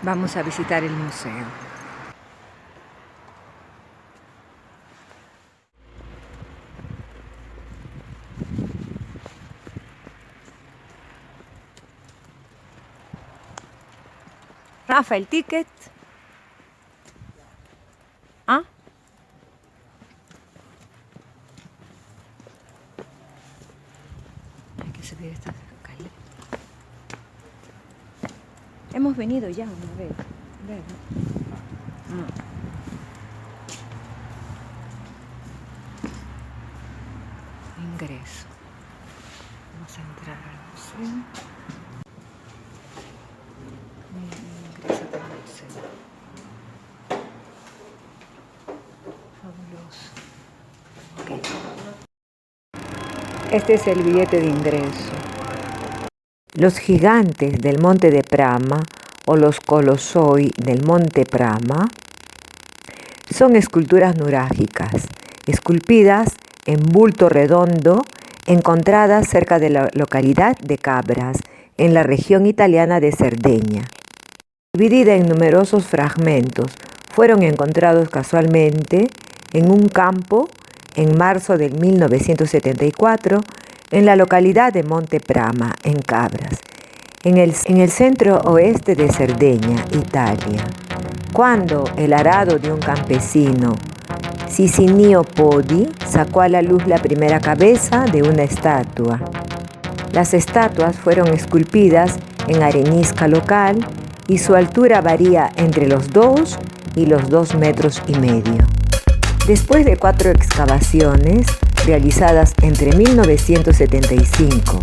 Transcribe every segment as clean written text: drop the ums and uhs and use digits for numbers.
Vamos a visitar el museo. Rafa, el ticket. ¿Ah? Hay que subir estas escaleras. Hemos venido ya una vez, ¿verdad? Ingreso. Vamos a entrar al museo. Ingreso del museo. Fabuloso. Okay. Este es el billete de ingreso. Los gigantes del Monte de Prama o los colossoi del Monte Prama son esculturas nurágicas, esculpidas en bulto redondo, encontradas cerca de la localidad de Cabras, en la región italiana de Cerdeña. Dividida en numerosos fragmentos, fueron encontrados casualmente en un campo en marzo de 1974 en la localidad de Monte Prama, en Cabras, en el centro oeste de Cerdeña, Italia, cuando el arado de un campesino, Sisinio Podi, sacó a la luz la primera cabeza de una estatua. Las estatuas fueron esculpidas en arenisca local y su altura varía entre los 2 y los 2,5 metros. Después de 4 excavaciones realizadas entre 1975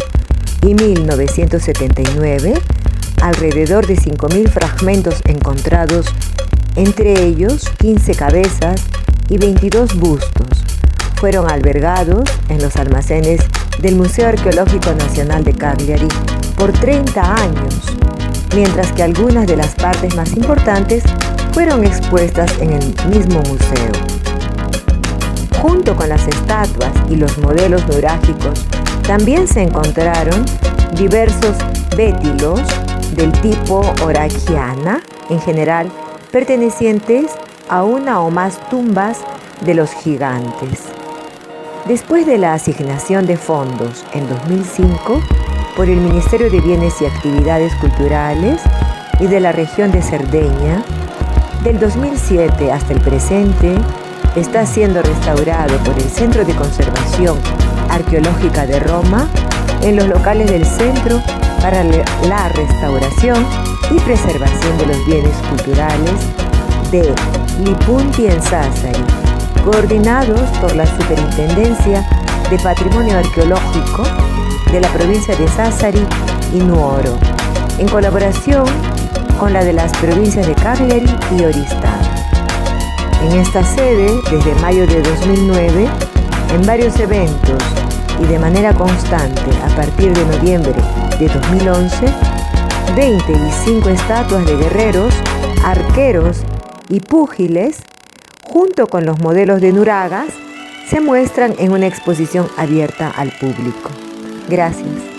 y 1979, alrededor de 5.000 fragmentos encontrados, entre ellos 15 cabezas y 22 bustos, fueron albergados en los almacenes del Museo Arqueológico Nacional de Cagliari por 30 años, mientras que algunas de las partes más importantes fueron expuestas en el mismo museo. Junto con las estatuas y los modelos nurágicos, también se encontraron diversos bétilos del tipo Oragiana, en general pertenecientes a una o más tumbas de los gigantes. Después de la asignación de fondos en 2005 por el Ministerio de Bienes y Actividades Culturales y de la región de Cerdeña, del 2007 hasta el presente, está siendo restaurado por el Centro de Conservación Arqueológica de Roma en los locales del Centro para la Restauración y Preservación de los Bienes Culturales de Lipunti en Sassari, coordinados por la Superintendencia de Patrimonio Arqueológico de la provincia de Sassari y Nuoro, en colaboración con la de las provincias de Cagliari y Oristano. En esta sede, desde mayo de 2009, en varios eventos y de manera constante a partir de noviembre de 2011, 25 estatuas de guerreros, arqueros y púgiles, junto con los modelos de nuragas, se muestran en una exposición abierta al público. Gracias.